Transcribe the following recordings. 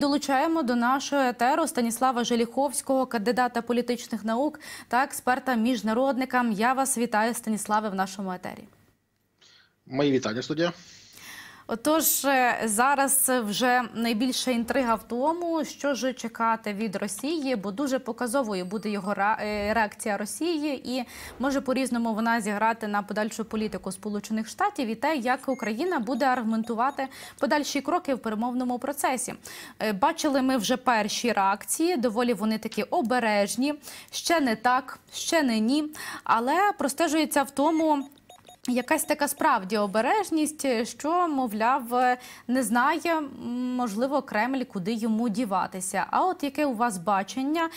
Долучаємо до нашого етеру Станіслава Желіховського, кандидата політичних наук та експерта-міжнародника. Я вас вітаю, Станіславе, в нашому етері. Мої вітання, студія. Отож, зараз вже найбільша інтрига в тому, що ж чекати від Росії, бо дуже показовою буде його реакція Росії і може по-різному вона зіграти на подальшу політику Сполучених Штатів і те, як Україна буде аргументувати подальші кроки в перемовному процесі. Бачили ми вже перші реакції, доволі вони такі обережні, ще не так, ще не ні, але простежується в тому якась така справді обережність, що, мовляв, не знає, можливо, Кремль, куди йому діватися. А от яке у вас бачення,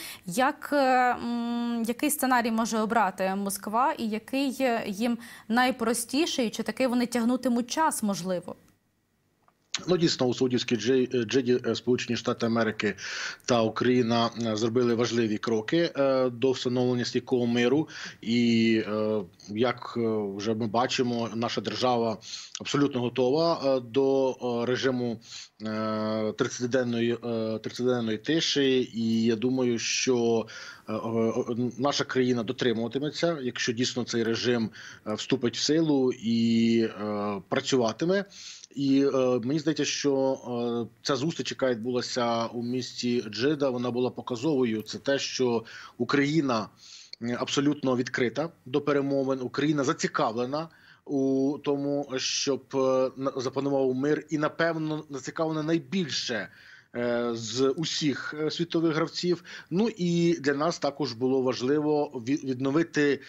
який сценарій може обрати Москва і який їм найпростіший, чи таки вони тягнутимуть час, можливо? Ну, дійсно, у Саудівській Джиді Сполучені Штати Америки та Україна зробили важливі кроки до встановлення стійкого миру. І, як вже ми бачимо, наша держава абсолютно готова до режиму 30-денної тиші. І я думаю, що наша країна дотримуватиметься, якщо дійсно цей режим вступить в силу і працюватиме. І мені здається, що ця зустріч, яка відбулася у місті Джида, вона була показовою. Це те, що Україна абсолютно відкрита до перемовин, Україна зацікавлена у тому, щоб запанував мир, і, напевно, зацікавлена найбільше з усіх світових гравців. Ну і для нас також було важливо відновити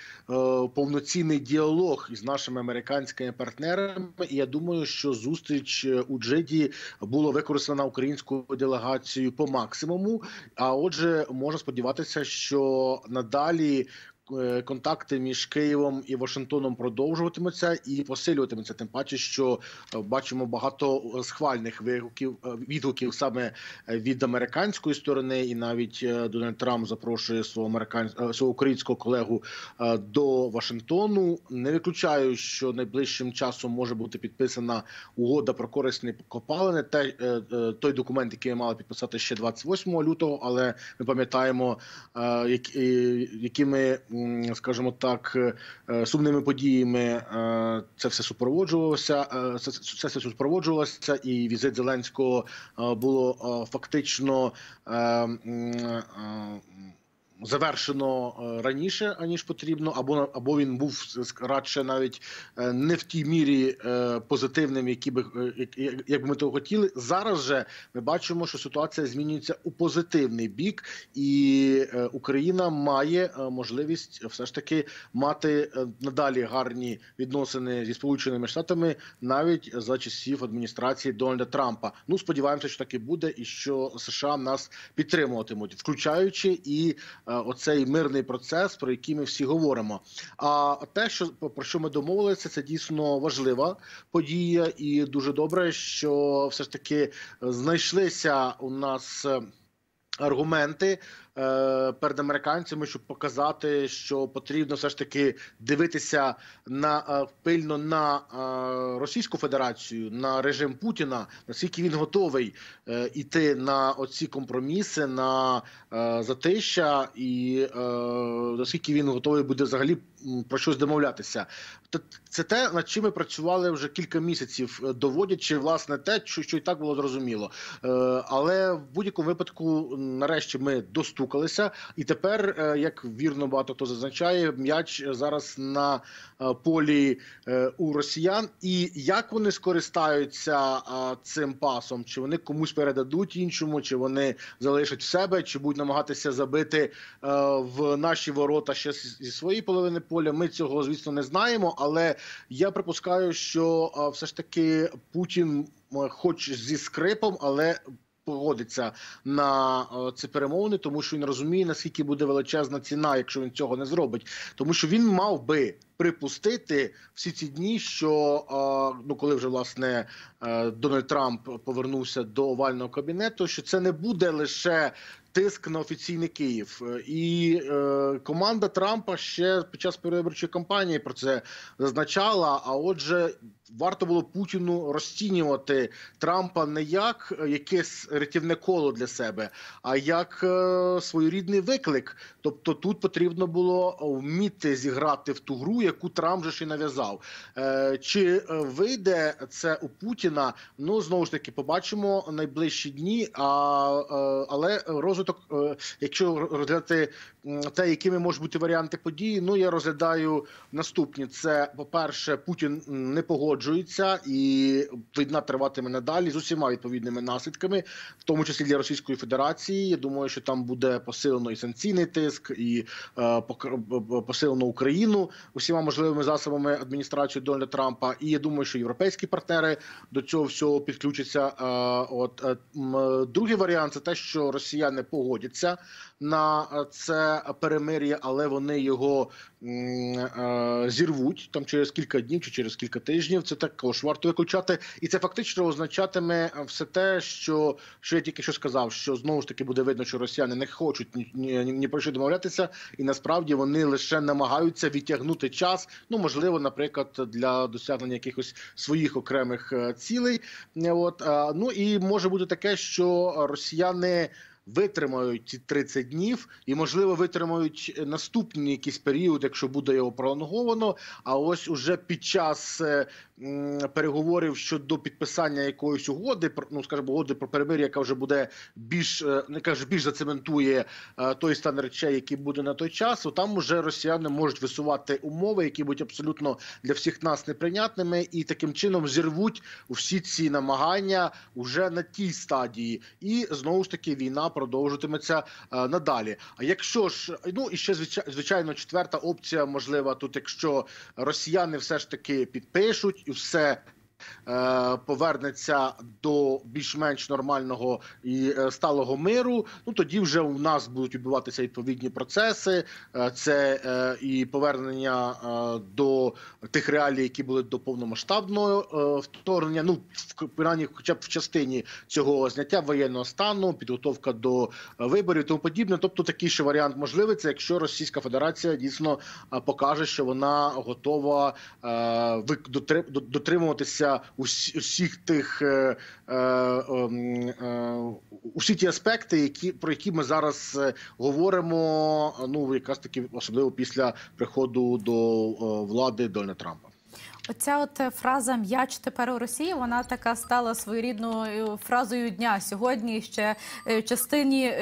повноцінний діалог із нашими американськими партнерами. І я думаю, що зустріч у Джиді була використана українською делегацією по максимуму. А отже, можна сподіватися, що надалі контакти між Києвом і Вашингтоном продовжуватимуться і посилюватимуться. Тим паче, що бачимо багато схвальних відгуків саме від американської сторони, і навіть Дональд Трамп запрошує свого українського колегу до Вашингтону. Не виключаю, що найближчим часом може бути підписана угода про корисні копалини, той документ, який мали підписати ще 28 лютого, але ми пам'ятаємо, якими, скажімо так, сумними подіями це все супроводжувалося, і візит Зеленського було фактично завершено раніше, аніж потрібно, або він був радше навіть не в тій мірі позитивним, як би ми того хотіли. Зараз же ми бачимо, що ситуація змінюється у позитивний бік, і Україна має можливість все ж таки мати надалі гарні відносини зі Сполученими Штатами навіть за часів адміністрації Дональда Трампа. Ну, сподіваємося, що так і буде, і що США нас підтримуватимуть, включаючи і оцей мирний процес, про який ми всі говоримо. А те, про що ми домовилися, це дійсно важлива подія, і дуже добре, що все ж таки знайшлися у нас аргументи перед американцями, щоб показати, що потрібно все ж таки дивитися пильно на Російську Федерацію, на режим Путіна, наскільки він готовий іти на оці компроміси, на затища, і наскільки він готовий буде взагалі про щось домовлятися. Це те, над чим ми працювали вже кілька місяців, доводячи, власне, те, що і так було зрозуміло. Але в будь-якому випадку, нарешті, ми достукалися. І тепер, як вірно багато хто зазначає, м'яч зараз на полі у росіян. І як вони скористаються цим пасом? Чи вони комусь передадуть іншому, чи вони залишать в себе, чи будуть намагатися забити в наші ворота ще зі своєї половини поля? Ми цього, звісно, не знаємо, але я припускаю, що все ж таки Путін, хоч зі скрипом, але погодиться на ці перемовини, тому що він розуміє, наскільки буде величезна ціна, якщо він цього не зробить. Тому що він мав би припустити всі ці дні, що ну коли вже власне Дональд Трамп повернувся до овального кабінету, що це не буде лише тиск на офіційний Київ. І команда Трампа ще під час передвиборчої кампанії про це зазначала. А отже, варто було Путіну розцінювати Трампа не як якесь рятівне коло для себе, а як своєрідний виклик. Тобто тут потрібно було вміти зіграти в ту гру, яку Трамп же ж і нав'язав. Чи вийде це у Путіна? Ну, знову ж таки, побачимо найближчі дні, але розвиток, якщо розглядати те, якими можуть бути варіанти події, ну, я розглядаю наступні. Це, по-перше, Путін не погоджується і війна триватиме надалі з усіма відповідними наслідками, в тому числі для Російської Федерації. Я думаю, що там буде посилено і санкційний тиск, і посилено Україну усіма можливими засобами адміністрації Дональда Трампа. І я думаю, що європейські партнери до цього всього підключаться. Другий варіант – це те, що росіяни погодяться на це перемир'я, але вони його зірвуть там через кілька днів чи через кілька тижнів. Це також варто виключати. І це фактично означатиме все те, що я тільки що сказав, що знову ж таки буде видно, що росіяни не хочуть ні про що домовлятися, і насправді вони лише намагаються відтягнути час, ну, можливо, наприклад, для досягнення якихось своїх окремих цілей. Ну і може бути таке, що росіяни витримають ці 30 днів і, можливо, витримають наступний якийсь період, якщо буде його пролонговано. А ось уже під час переговорів щодо підписання якоїсь угоди, ну, скажімо, угоди про перемир'я, яка вже буде більш зацементує той стан речей, який буде на той час, то там уже росіяни можуть висувати умови, які будуть абсолютно для всіх нас неприйнятними, і таким чином зірвуть всі ці намагання уже на тій стадії. І, знову ж таки, війна продовжуватиметься надалі. А якщо ж, ну і ще звичайно четверта опція можлива тут, якщо росіяни все ж таки підпишуть і все повернеться до більш-менш нормального і сталого миру, ну тоді вже у нас будуть відбуватися відповідні процеси. Це і повернення до тих реалій, які були до повномасштабного вторгнення, ну, принаймні, хоча б в частині цього зняття воєнного стану, підготовка до виборів і тому подібне. Тобто такий ще варіант можливий, це якщо Російська Федерація дійсно покаже, що вона готова дотримуватися усіх тих усі ті аспекти, про які ми зараз говоримо, ну якраз таки особливо після приходу до влади Дональда Трампа. Оця от фраза «м'яч тепер у Росії», вона така стала своєрідною фразою дня сьогодні, ще в частині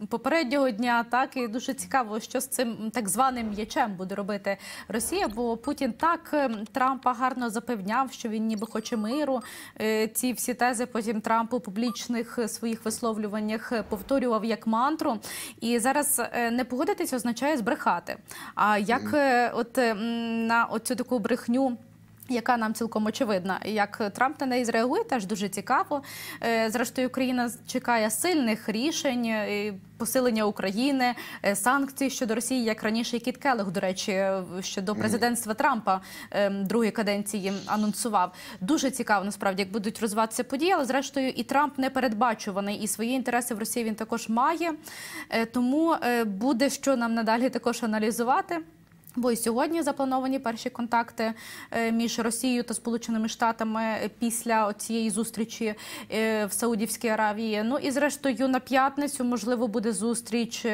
попереднього дня, так, і дуже цікаво, що з цим так званим м'ячем буде робити Росія, бо Путін так Трампа гарно запевняв, що він ніби хоче миру. Ці всі тези потім Трамп у публічних своїх висловлюваннях повторював як мантру. І зараз не погодитись означає збрехати. А як от на оцю таку брехню, яка нам цілком очевидна, як Трамп на неї зреагує, теж дуже цікаво. Зрештою, Україна чекає сильних рішень, посилення України, санкцій щодо Росії, як раніше і Кіт Келлог, до речі, щодо президентства Трампа другої каденції анонсував. Дуже цікаво, насправді, як будуть розвиватися події, але зрештою і Трамп непередбачуваний, і свої інтереси в Росії він також має, тому буде що нам надалі також аналізувати. Бо і сьогодні заплановані перші контакти між Росією та Сполученими Штатами після цієї зустрічі в Саудівській Аравії. Ну і зрештою на п'ятницю, можливо, буде зустріч,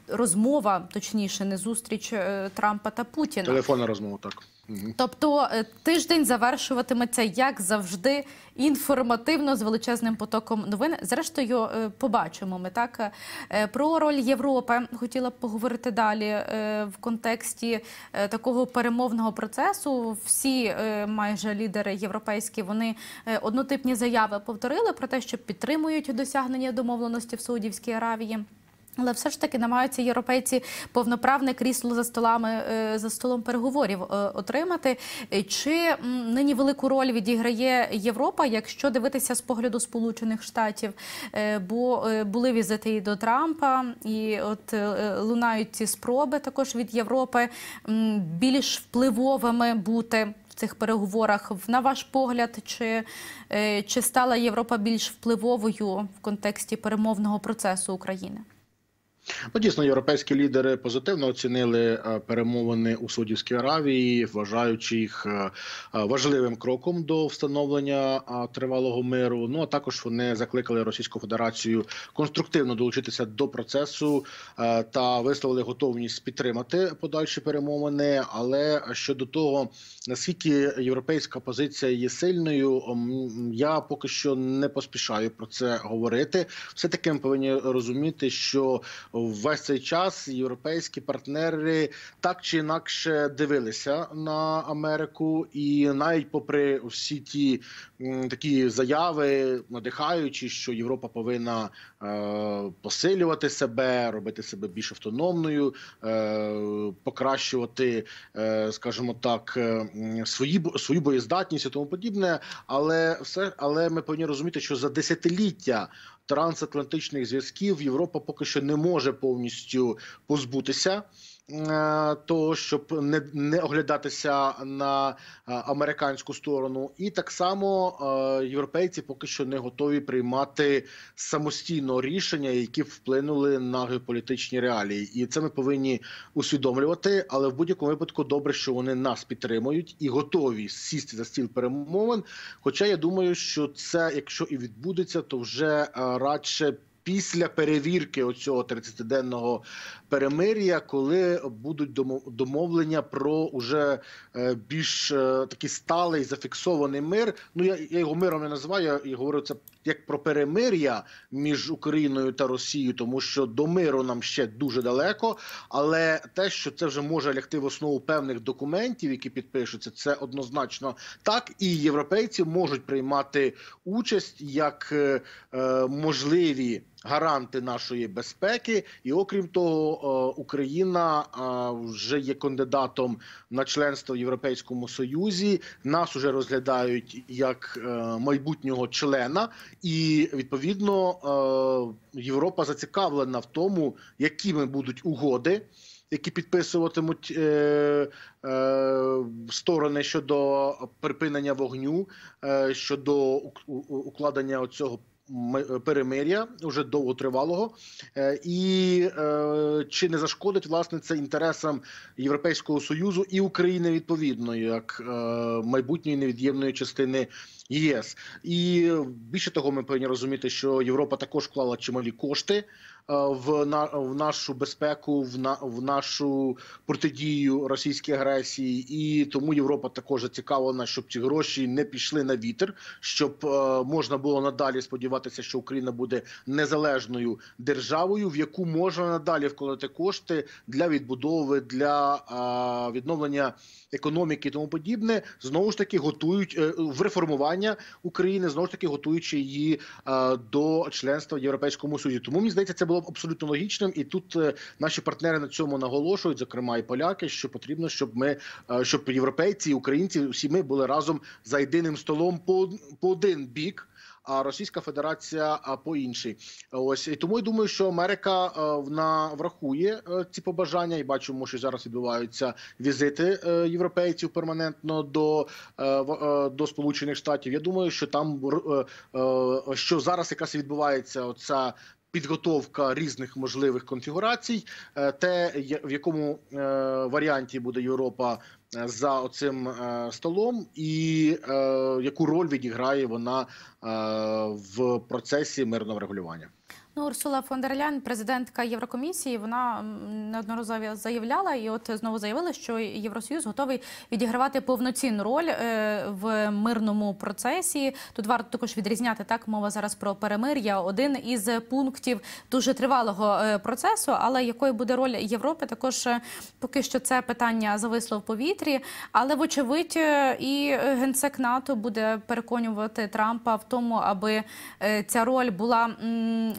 розмова, точніше, не зустріч Трампа та Путіна. Телефонна розмова, так. Тобто тиждень завершуватиметься, як завжди, інформативно, з величезним потоком новин. Зрештою, побачимо ми, так. Про роль Європи хотіла б поговорити далі в контексті такого перемовного процесу. Всі майже лідери європейські, вони однотипні заяви повторили про те, що підтримують досягнення домовленості в Саудівській Аравії. Але все ж таки намагаються європейці повноправне крісло за столом переговорів отримати. Чи нині велику роль відіграє Європа, якщо дивитися з погляду Сполучених Штатів? Бо були візити і до Трампа, і от лунають ці спроби також від Європи більш впливовими бути в цих переговорах. На ваш погляд, чи стала Європа більш впливовою в контексті перемовного процесу України? Ну, дійсно, європейські лідери позитивно оцінили перемовини у Саудівській Аравії, вважаючи їх важливим кроком до встановлення тривалого миру. Ну, а також вони закликали Російську Федерацію конструктивно долучитися до процесу та висловили готовність підтримати подальші перемовини. Але щодо того, наскільки європейська позиція є сильною, я поки що не поспішаю про це говорити. Все-таки ми повинні розуміти, що весь цей час європейські партнери так чи інакше дивилися на Америку, і навіть попри всі ті такі заяви, надихаючі, що Європа повинна посилювати себе, робити себе більш автономною, покращувати, скажімо так, свою боєздатність і тому подібне, але ми повинні розуміти, що за десятиліття трансатлантичних зв'язків Європа поки що не може повністю позбутися того, щоб не оглядатися на американську сторону. І так само європейці поки що не готові приймати самостійно рішення, які вплинули на геополітичні реалії. І це ми повинні усвідомлювати, але в будь-якому випадку добре, що вони нас підтримують і готові сісти за стіл перемовин. Хоча я думаю, що це, якщо і відбудеться, то вже радше після перевірки оцього 30-денного перемир'я, коли будуть домовлення про уже більш такий сталий, зафіксований мир. Ну, я його миром не називаю, я говорю це як про перемир'я між Україною та Росією, тому що до миру нам ще дуже далеко, але те, що це вже може лягти в основу певних документів, які підпишуться, це однозначно так, і європейці можуть приймати участь як можливі гаранти нашої безпеки. І окрім того, Україна вже є кандидатом на членство в Європейському Союзі. Нас вже розглядають як майбутнього члена. І, відповідно, Європа зацікавлена в тому, якими будуть угоди, які підписуватимуть сторони щодо припинення вогню, щодо укладення оцього перемир'я, вже довготривалого, і чи не зашкодить, власне, це інтересам Європейського Союзу і України відповідно, як майбутньої невід'ємної частини ЄС. І більше того, ми повинні розуміти, що Європа також вклала чималі кошти в нашу безпеку, в нашу протидію російській агресії, і тому Європа також зацікавлена, щоб ці гроші не пішли на вітер, щоб можна було надалі сподіватися, що Україна буде незалежною державою, в яку можна надалі вкладати кошти для відбудови, для відновлення економіки і тому подібне, знову ж таки готують в реформування України, знову ж таки готуючи її до членства в Європейському Союзі. Тому, мені здається, це було б абсолютно логічним, і тут наші партнери на цьому наголошують, зокрема і поляки, що потрібно, щоб європейці і українці, всі ми були разом за єдиним столом по один бік, а Російська Федерація по інший. Ось, і тому я думаю, що Америка врахує ці побажання, і бачимо, що зараз відбуваються візити європейців перманентно до Сполучених Штатів. Я думаю, що там, що зараз якраз відбувається оця підготовка різних можливих конфігурацій, те, в якому варіанті буде Європа за оцим столом і яку роль відіграє вона в процесі мирного врегулювання. Ну, Урсула фон дер Ляйн, президентка Єврокомісії, вона неодноразово заявляла, і от знову заявила, що Євросоюз готовий відігравати повноцінну роль в мирному процесі. Тут варто також відрізняти, так, мова зараз про перемир'я, один із пунктів дуже тривалого процесу, але якою буде роль Європи, також поки що це питання зависло в повітрі, але вочевидь і генсек НАТО буде переконувати Трампа в тому, аби ця роль була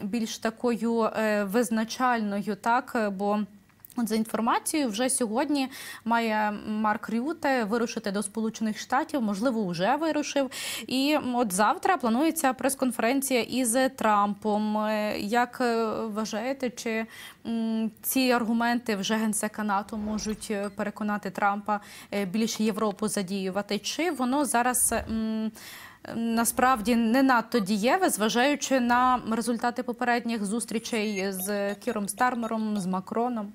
більш такою визначальною, так, бо от за інформацією, вже сьогодні має Марк Рюте вирушити до Сполучених Штатів, можливо, вже вирушив. І от завтра планується прес-конференція із Трампом. Як вважаєте, чи ці аргументи вже Генсека НАТО можуть переконати Трампа більше Європу задіювати? Чи воно зараз насправді не надто дієве, зважаючи на результати попередніх зустрічей з Кіром Стармером, з Макроном?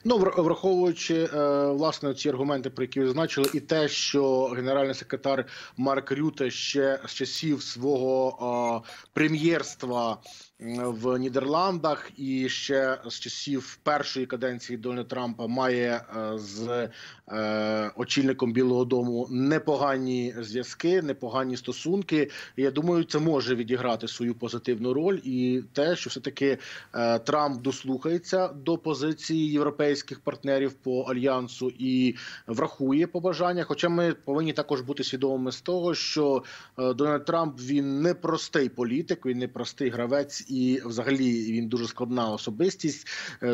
Ну, враховуючи, власне, ці аргументи, про які ви зазначили, і те, що генеральний секретар Марк Рюте ще з часів свого прем'єрства в Нідерландах і ще з часів першої каденції Дональда Трампа має з очільником Білого дому непогані зв'язки, непогані стосунки. І я думаю, це може відіграти свою позитивну роль. І те, що все-таки Трамп дослухається до позиції європейських партнерів по альянсу і врахує побажання. Хоча ми повинні також бути свідомими з того, що Дональд Трамп, він не простий політик, він не простий гравець. І взагалі він дуже складна особистість.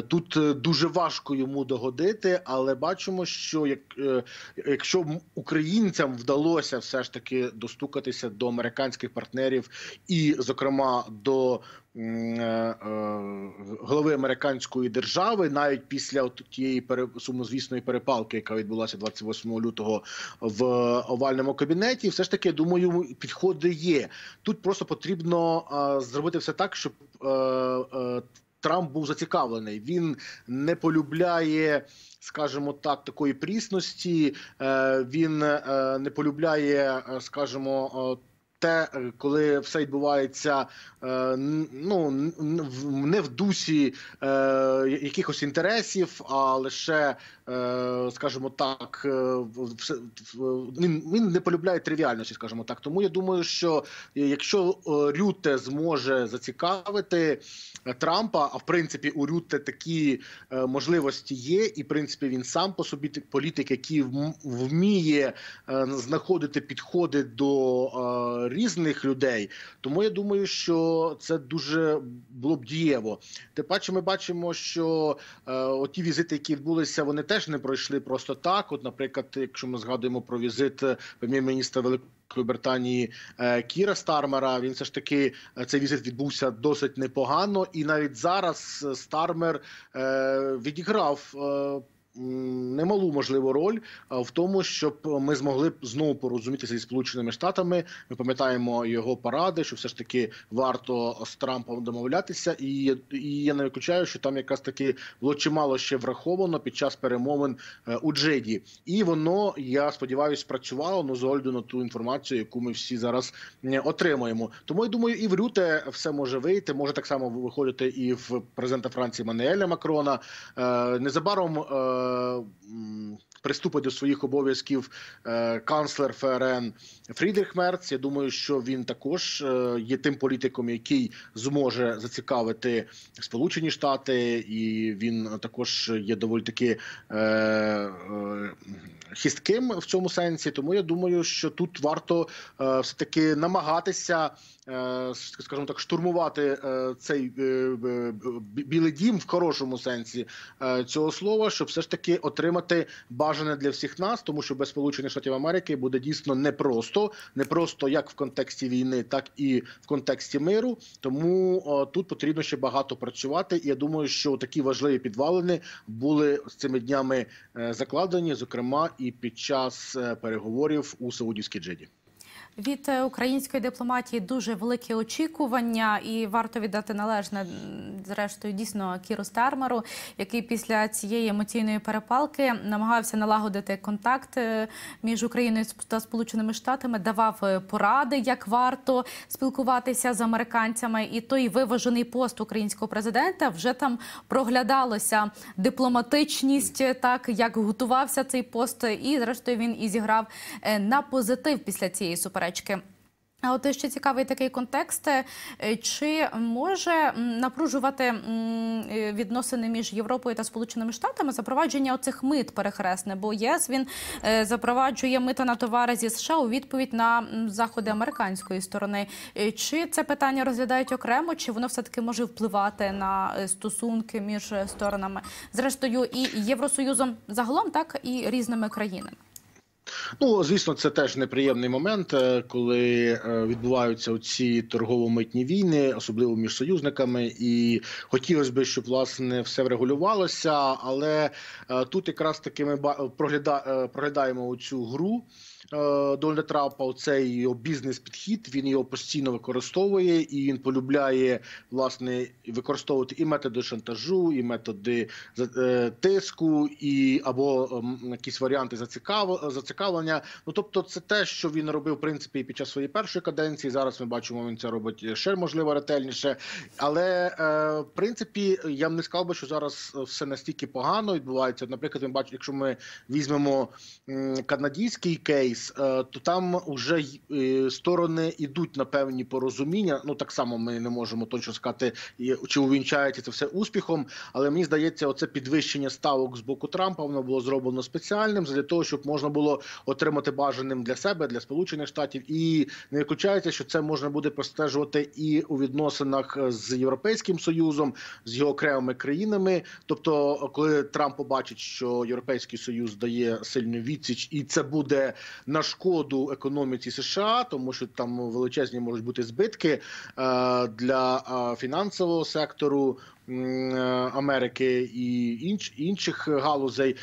Тут дуже важко йому догодити, але бачимо, що якщо українцям вдалося все ж таки достукатися до американських партнерів і, зокрема, до голови американської держави, навіть після тієї сумнозвісної перепалки, яка відбулася 28 лютого в овальному кабінеті, все ж таки, думаю, підходи є. Тут просто потрібно зробити все так, щоб Трамп був зацікавлений. Він не полюбляє, скажімо так, такої прісності, він не полюбляє, скажімо, те, коли все відбувається не в дусі якихось інтересів, а лише, скажімо так, він не полюбляє тривіальності, скажімо так. Тому я думаю, що якщо Рюте зможе зацікавити Трампа, а в принципі у Рюте такі можливості є, і в принципі він сам по собі політик, який вміє знаходити підходи до різних людей, тому я думаю, що це дуже було б дієво. Тим паче ми бачимо, що ті візити, які відбулися, вони теж не пройшли просто так. От, наприклад, якщо ми згадуємо про візит прем'єр-міністра Великої Британії Кіра Стармера, він все ж таки, цей візит відбувся досить непогано, і навіть зараз Стармер відіграв немалу, можливо, роль в тому, щоб ми змогли знову порозумітися зі Сполученими Штатами. Ми пам'ятаємо його поради, що все ж таки варто з Трампом домовлятися. І я не виключаю, що там якраз таки було чимало ще враховано під час перемовин у Джеді. І воно, я сподіваюся, спрацювало, з огляду на ту інформацію, яку ми всі зараз отримуємо. Тому, я думаю, і в Рюте все може вийти, може так само виходити і в президента Франції Еммануеля Макрона. Незабаром приступить до своїх обов'язків канцлер ФРН Фрідріх Мерц. Я думаю, що він також є тим політиком, який зможе зацікавити Сполучені Штати, і він також є доволі таки хистким в цьому сенсі. Тому я думаю, що тут варто все-таки намагатися, скажімо так, штурмувати цей Білий дім в хорошому сенсі цього слова, щоб все ж таки отримати бажане для всіх нас, тому що без Сполучених Штатів Америки буде дійсно непросто як в контексті війни, так і в контексті миру. Тому тут потрібно ще багато працювати. І я думаю, що такі важливі підвалини були з цими днями закладені, зокрема і під час переговорів у Саудівській Джиді. Від української дипломатії дуже великі очікування, і варто віддати належне, зрештою, дійсно, Кіру Стармеру, який після цієї емоційної перепалки намагався налагодити контакт між Україною та Сполученими Штатами, давав поради, як варто спілкуватися з американцями. І той виважений пост українського президента, вже там проглядалося дипломатичність, так, як готувався цей пост, і, зрештою, він і зіграв на позитив після цієї суперечки. А от ще цікавий такий контекст. Чи може напружувати відносини між Європою та Сполученими Штатами запровадження оцих мит перехресне? Бо ЄС, він запроваджує мита на товари зі США у відповідь на заходи американської сторони. Чи це питання розглядають окремо, чи воно все-таки може впливати на стосунки між сторонами? Зрештою, і Євросоюзом загалом, так і різними країнами. Ну, звісно, це теж неприємний момент, коли відбуваються ці торгово-митні війни, особливо між союзниками. І хотілося б, щоб, власне, все врегулювалося, але тут якраз таки ми проглядаємо цю гру Дональда Трампа, цей його бізнес-підхід, він його постійно використовує, і він полюбляє, власне, використовувати і методи шантажу, і методи тиску, і або якісь варіанти зацікавлення. Ну, тобто, це те, що він робив, в принципі, і під час своєї першої каденції. Зараз ми бачимо, він це робить ще, можливо, ретельніше. Але, в принципі, я б не сказав би, що зараз все настільки погано відбувається. Наприклад, ми бачимо, якщо ми візьмемо канадський кейс, то там вже сторони йдуть на певні порозуміння. Ну, так само ми не можемо точно сказати, чи увінчається це все успіхом, але мені здається, оце підвищення ставок з боку Трампа, воно було зроблено спеціальним, для того, щоб можна було отримати бажаним для себе, для Сполучених Штатів. І не виключається, що це можна буде простежувати і у відносинах з Європейським Союзом, з його окремими країнами. Тобто, коли Трамп побачить, що Європейський Союз дає сильну відсіч, і це буде на шкоду економіці США, тому що там величезні можуть бути збитки для фінансового сектору Америки і інших галузей,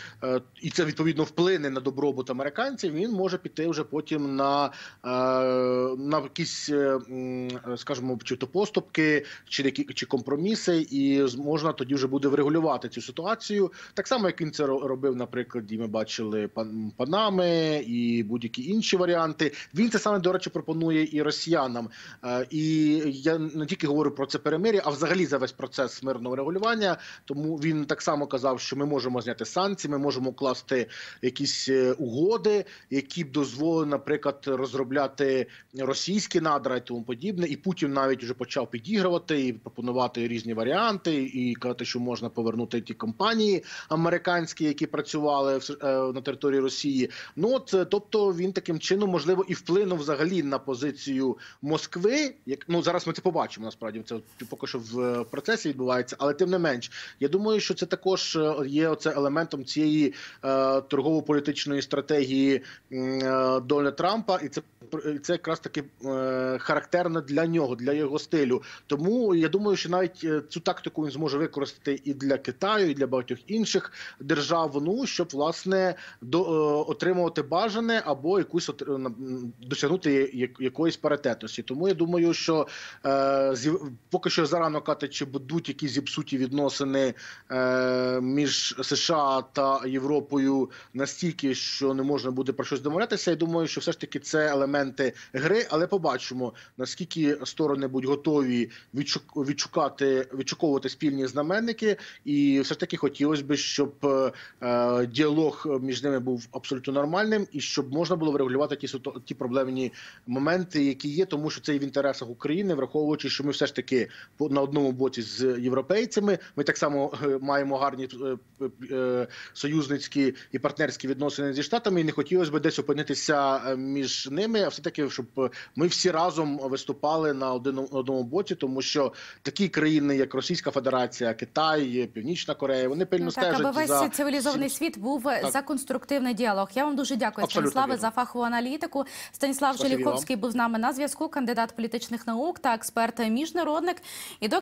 і це відповідно вплине на добробут американців, він може піти вже потім на якісь, скажімо, чи то поступки, чи компроміси, і можна тоді вже буде врегулювати цю ситуацію. Так само, як він це робив, наприклад, і ми бачили Панами і будь-які інші варіанти. Він це саме, до речі, пропонує і росіянам. І я не тільки говорю про це перемир'я, а взагалі за весь процес мирного регулювання. Тому він так само казав, що ми можемо зняти санкції, ми можемо укласти якісь угоди, які б дозволили, наприклад, розробляти російські надра і тому подібне. І Путін навіть вже почав підігрувати і пропонувати різні варіанти, і казати, що можна повернути ті компанії американські, які працювали на території Росії. Ну, тобто він таким чином, можливо, і вплинув взагалі на позицію Москви. Ну, зараз ми це побачимо, насправді, це поки що в процесі відбувається, але тим не менш, я думаю, що це також є оце елементом цієї торгово-політичної стратегії Дональда Трампа, і це якраз таки характерно для нього, для його стилю. Тому я думаю, що навіть цю тактику він зможе використати і для Китаю, і для багатьох інших держав, ну, щоб, власне, отримувати бажане або якусь досягнути якоїсь паритетності. Тому я думаю, що поки що зарано казати, чи будуть якісь зіпсуті відносини між США та Європою настільки, що не можна буде про щось домовлятися. Я думаю, що все ж таки це елементи гри, але побачимо, наскільки сторони будуть готові відшуковувати спільні знаменники, і все ж таки хотілося б, щоб діалог між ними був абсолютно нормальним, і щоб можна було врегулювати ті проблемні моменти, які є, тому що це і в інтересах України, враховуючи, що ми все ж таки на одному боці з європейцями, ми так само маємо гарні союзницькі і партнерські відносини зі Штатами, і не хотілося б десь опинитися між ними, а все-таки, щоб ми всі разом виступали на одному боці, тому що такі країни, як Російська Федерація, Китай, Північна Корея, вони пильно стежать за... аби весь цивілізований світ був за конструктивний діалог. Я вам дуже дякую, Станіславе, за фахову аналітику. Станіслав Желіховський був з нами на зв'язку, кандидат політичних наук та експерт-міжнародник. І